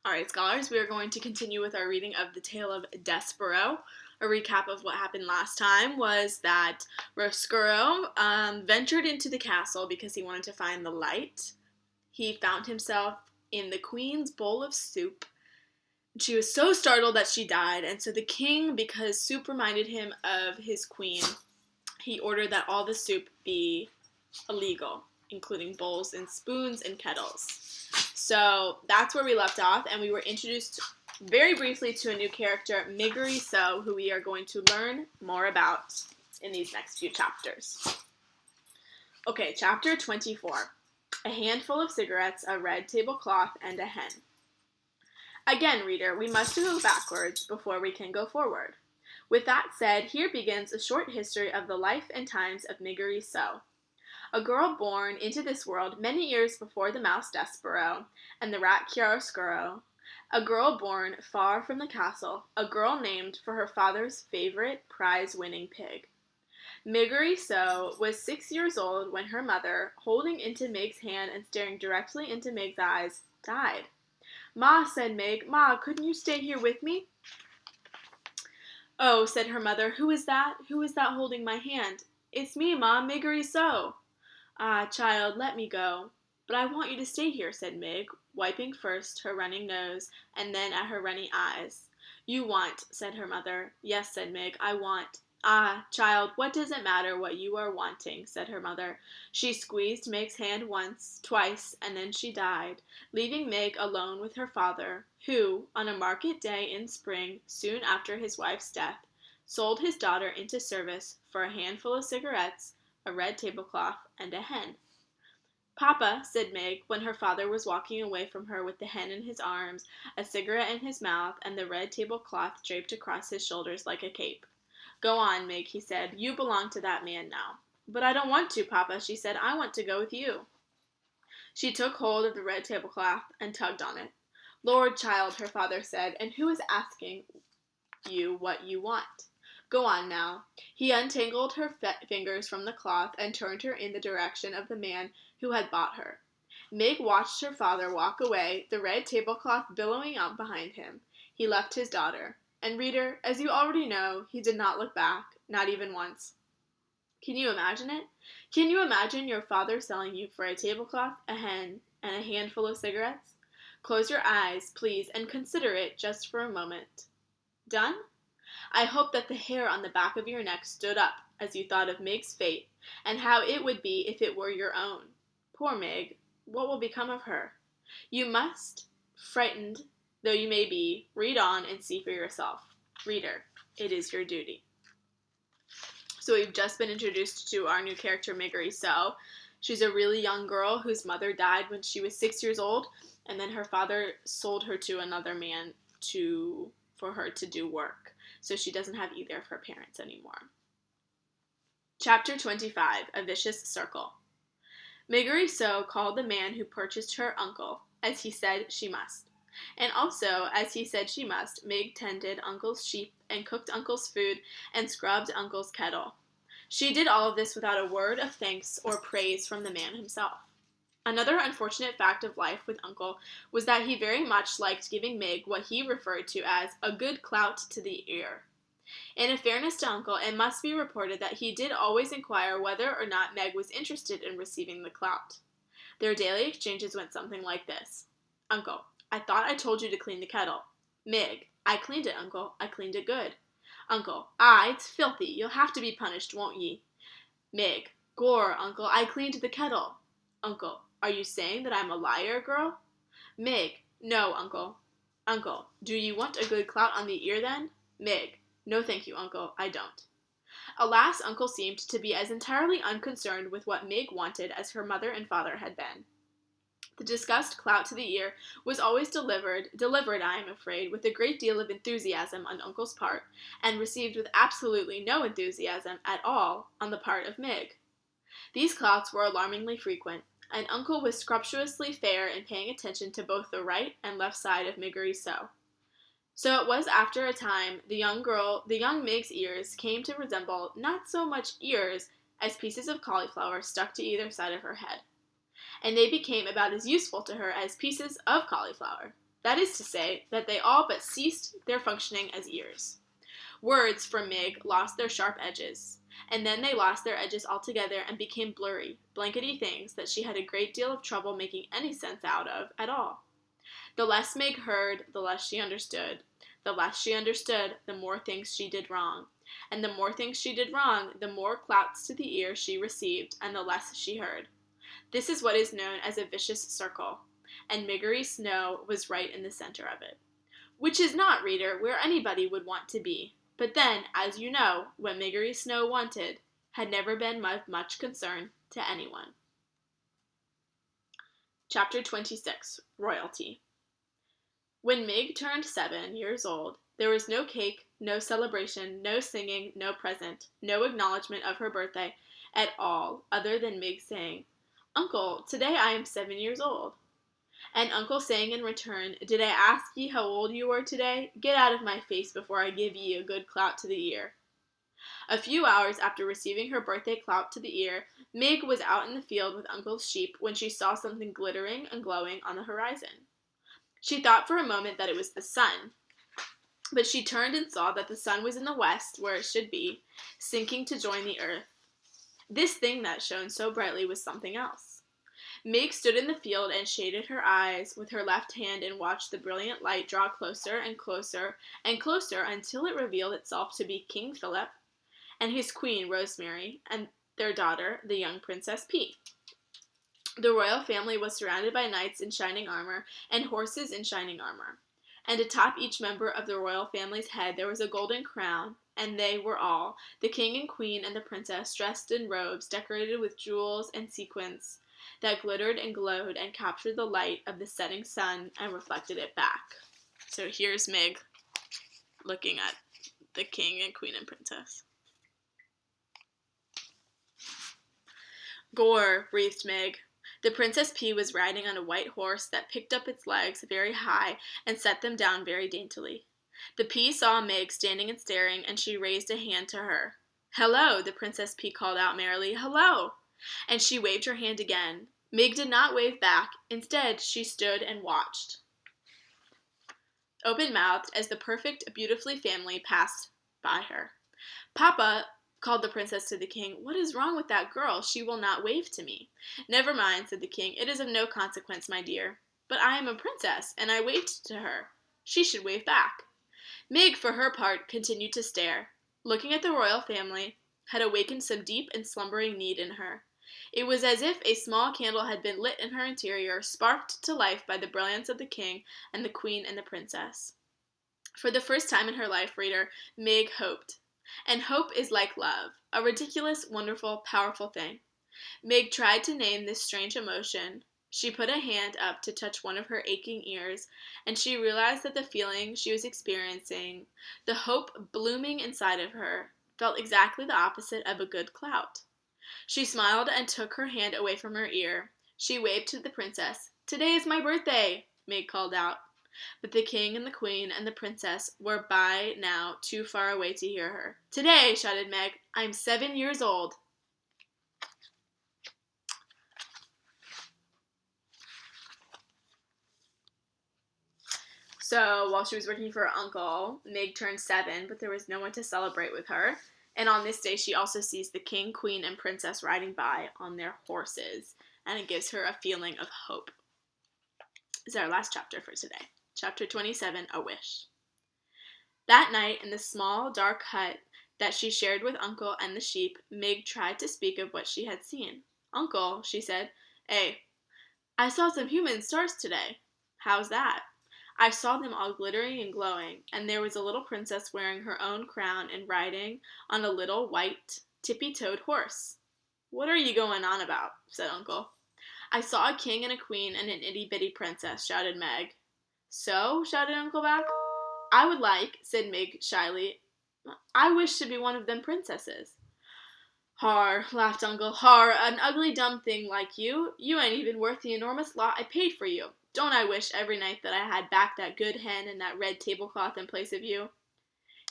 Alright, scholars, we are going to continue with our reading of the tale of Despereaux. A recap of what happened last time was that Roscuro ventured into the castle because he wanted to find the light. He found himself in the queen's bowl of soup. She was so startled that she died, and so the king, because soup reminded him of his queen, he ordered that all the soup be illegal, including bowls and spoons and kettles. So that's where we left off, and we were introduced very briefly to a new character, Miggery Sow, who we are going to learn more about in these next few chapters. Okay, chapter 24. A handful of cigarettes, a red tablecloth, and a hen. Again, reader, we must go backwards before we can go forward. With that said, here begins a short history of the life and times of Miggery Sow. A girl born into this world many years before the mouse Despereaux and the rat Chiaroscuro, a girl born far from the castle, a girl named for her father's favorite prize-winning pig. Miggery Sow was 6 years old when her mother, holding into Meg's hand and staring directly into Meg's eyes, died. "Ma," said Meg, "Ma, couldn't you stay here with me?" "Oh," said her mother, "who is that? Who is that holding my hand?" "It's me, Ma, Miggery Sow." "Ah, child, let me go." "But I want you to stay here," said Meg, wiping first her running nose and then at her running eyes. "You want," said her mother. "Yes," said Meg, "I want." "Ah, child, what does it matter what you are wanting?" said her mother. She squeezed Meg's hand once, twice, and then she died, leaving Meg alone with her father, who, on a market day in spring, soon after his wife's death, sold his daughter into service for a handful of cigarettes, a red tablecloth, and a hen. "Papa," said Meg, when her father was walking away from her with the hen in his arms, a cigarette in his mouth, and the red tablecloth draped across his shoulders like a cape. "Go on, Meg," he said. "You belong to that man now." "But I don't want to, Papa," she said. "I want to go with you." She took hold of the red tablecloth and tugged on it. "Lord, child," her father said, "and who is asking you what you want? Go on now." He untangled her fingers from the cloth and turned her in the direction of the man who had bought her. Meg watched her father walk away, the red tablecloth billowing out behind him. He left his daughter. And reader, as you already know, he did not look back, not even once. Can you imagine it? Can you imagine your father selling you for a tablecloth, a hen, and a handful of cigarettes? Close your eyes, please, and consider it just for a moment. Done? I hope that the hair on the back of your neck stood up as you thought of Meg's fate, and how it would be if it were your own. Poor Meg, what will become of her? You must, frightened though you may be, read on and see for yourself. Reader, it is your duty. So we've just been introduced to our new character, Miggery Sow. She's a really young girl whose mother died when she was 6 years old, and then her father sold her to another man for her to do work. So she doesn't have either of her parents anymore. Chapter 25, A Vicious Circle. Miggery Sow called the man who purchased her uncle, as he said she must. And also, as he said she must, Meg tended Uncle's sheep and cooked Uncle's food and scrubbed Uncle's kettle. She did all of this without a word of thanks or praise from the man himself. Another unfortunate fact of life with Uncle was that he very much liked giving Meg what he referred to as a good clout to the ear. In fairness to Uncle, it must be reported that he did always inquire whether or not Meg was interested in receiving the clout. Their daily exchanges went something like this. "Uncle, I thought I told you to clean the kettle." "Meg, I cleaned it, Uncle. I cleaned it good." "Uncle, ah, it's filthy. You'll have to be punished, won't ye?" "Meg, Gor, Uncle, I cleaned the kettle." "Uncle, are you saying that I'm a liar, girl?" "Meg, no, Uncle." "Uncle, do you want a good clout on the ear then?" "Meg, no thank you, Uncle, I don't." Alas, Uncle seemed to be as entirely unconcerned with what Meg wanted as her mother and father had been. The discussed clout to the ear was always delivered, I am afraid, with a great deal of enthusiasm on Uncle's part, and received with absolutely no enthusiasm at all on the part of Meg. These clouts were alarmingly frequent, and Uncle was scrupulously fair in paying attention to both the right and left side of Miggery Sow. So it was after a time the young Meg's ears came to resemble not so much ears as pieces of cauliflower stuck to either side of her head. And they became about as useful to her as pieces of cauliflower. That is to say, that they all but ceased their functioning as ears. Words from Mig lost their sharp edges, and then they lost their edges altogether and became blurry, blankety things that she had a great deal of trouble making any sense out of at all. The less Mig heard, the less she understood. The less she understood, the more things she did wrong. And the more things she did wrong, the more clouts to the ear she received, and the less she heard. This is what is known as a vicious circle, and Miggery Sow was right in the center of it. Which is not, reader, where anybody would want to be. But then, as you know, what Miggery Sow wanted had never been of much concern to anyone. Chapter 26, Royalty. When Mig turned 7 years old, there was no cake, no celebration, no singing, no present, no acknowledgement of her birthday at all, other than Mig saying, "Uncle, today I am 7 years old." And Uncle saying in return, "Did I ask ye how old you were today? Get out of my face before I give ye a good clout to the ear." A few hours after receiving her birthday clout to the ear, Mig was out in the field with Uncle's sheep when she saw something glittering and glowing on the horizon. She thought for a moment that it was the sun, but she turned and saw that the sun was in the west, where it should be, sinking to join the earth. This thing that shone so brightly was something else. Mig stood in the field and shaded her eyes with her left hand and watched the brilliant light draw closer and closer and closer until it revealed itself to be King Philip and his queen Rosemary and their daughter, the young Princess P. The royal family was surrounded by knights in shining armor and horses in shining armor. And atop each member of the royal family's head there was a golden crown, and they were all, the king and queen and the princess, dressed in robes decorated with jewels and sequins that glittered and glowed and captured the light of the setting sun and reflected it back. So here's Mig looking at the king and queen and princess. "Gore," breathed Mig. The Princess P was riding on a white horse that picked up its legs very high and set them down very daintily. The P saw Mig standing and staring, and she raised a hand to her. "Hello," the Princess P called out merrily. "Hello!" And she waved her hand again. Mig did not wave back. Instead, she stood and watched, open-mouthed, as the perfect, beautifully family passed by her. "Papa," called the princess to the king, "what is wrong with that girl? She will not wave to me." "Never mind," said the king. "It is of no consequence, my dear." "But I am a princess, and I waved to her. She should wave back." Mig, for her part, continued to stare. Looking at the royal family had awakened some deep and slumbering need in her. It was as if a small candle had been lit in her interior, sparked to life by the brilliance of the king and the queen and the princess. For the first time in her life, reader, Mig hoped. And hope is like love, a ridiculous, wonderful, powerful thing. Mig tried to name this strange emotion. She put a hand up to touch one of her aching ears, and she realized that the feeling she was experiencing, the hope blooming inside of her, felt exactly the opposite of a good clout. She smiled and took her hand away from her ear. She waved to the princess. "Today is my birthday," Mig called out. But the king and the queen and the princess were by now too far away to hear her. "Today," shouted Meg, "I'm 7 years old." So while she was working for her uncle, Meg turned 7, but there was no one to celebrate with her. And on this day, she also sees the king, queen, and princess riding by on their horses, and it gives her a feeling of hope. This is our last chapter for today. Chapter 27, A Wish. That night, in the small, dark hut that she shared with Uncle and the sheep, Mig tried to speak of what she had seen. "Uncle," she said, I saw some human stars today." "How's that?" "I saw them all glittering and glowing, and there was a little princess wearing her own crown and riding on a little white, tippy-toed horse." "What are you going on about?" said Uncle. "I saw a king and a queen and an itty-bitty princess," shouted Meg. "So?" shouted Uncle back. "I would like," said Mig shyly, "I wish to be one of them princesses." "Har," laughed Uncle, "har, an ugly dumb thing like you. You ain't even worth the enormous lot I paid for you. Don't I wish every night that I had back that good hen and that red tablecloth in place of you?"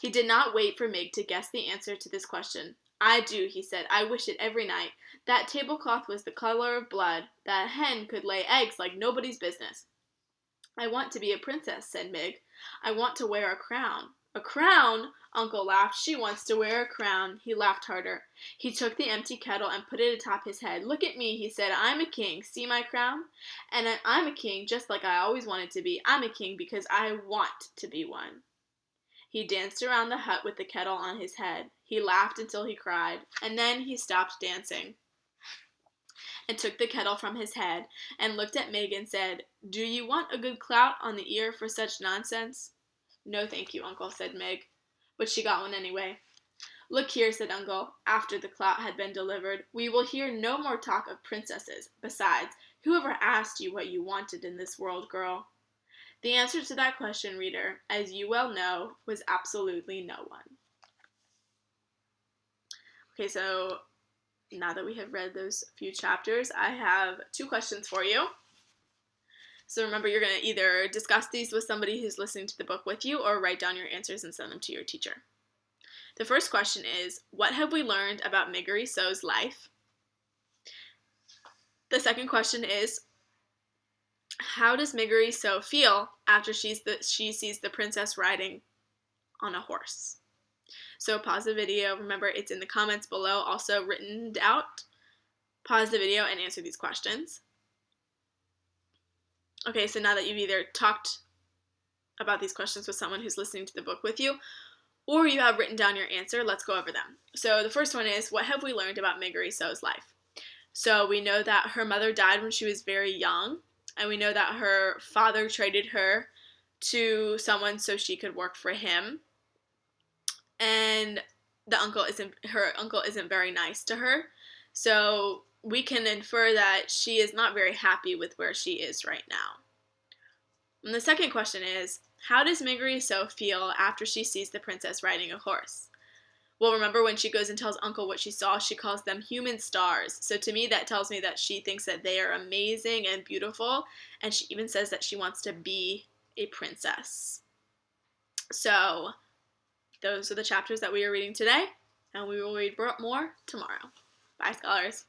He did not wait for Mig to guess the answer to this question. "I do," he said. "I wish it every night. That tablecloth was the color of blood. That hen could lay eggs like nobody's business." I want to be a princess, said Mig. I want to wear a crown. A crown? Uncle laughed. She wants to wear a crown. He laughed harder. He took the empty kettle and put it atop his head. Look at me, he said. I'm a king. See my crown? And I'm a king just like I always wanted to be. I'm a king because I want to be one. He danced around the hut with the kettle on his head. He laughed until he cried, and then he stopped dancing and took the kettle from his head and looked at Mig and said, Do you want a good clout on the ear for such nonsense? No, thank you, Uncle, said Mig. But she got one anyway. Look here, said Uncle, after the clout had been delivered. We will hear no more talk of princesses. Besides, whoever asked you what you wanted in this world, girl? The answer to that question, reader, as you well know, was absolutely no one. Okay, so now that we have read those few chapters, I have 2 questions for you. So remember, you're going to either discuss these with somebody who's listening to the book with you or write down your answers and send them to your teacher. The first question is, what have we learned about Miggery Sow's life? The second question is, how does Miggery Sow feel after she sees the princess riding on a horse? So pause the video. Remember, it's in the comments below, also written out. Pause the video and answer these questions. Okay, so now that you've either talked about these questions with someone who's listening to the book with you, or you have written down your answer, let's go over them. So the first one is, what have we learned about Miggery Sow's life? So we know that her mother died when she was very young, and we know that her father traded her to someone so she could work for him. And her uncle isn't very nice to her. So we can infer that she is not very happy with where she is right now. And the second question is, how does Miggery Sow feel after she sees the princess riding a horse? Well, remember when she goes and tells Uncle what she saw, she calls them human stars. So to me, that tells me that she thinks that they are amazing and beautiful, and she even says that she wants to be a princess. So those are the chapters that we are reading today, and we will read more tomorrow. Bye, scholars.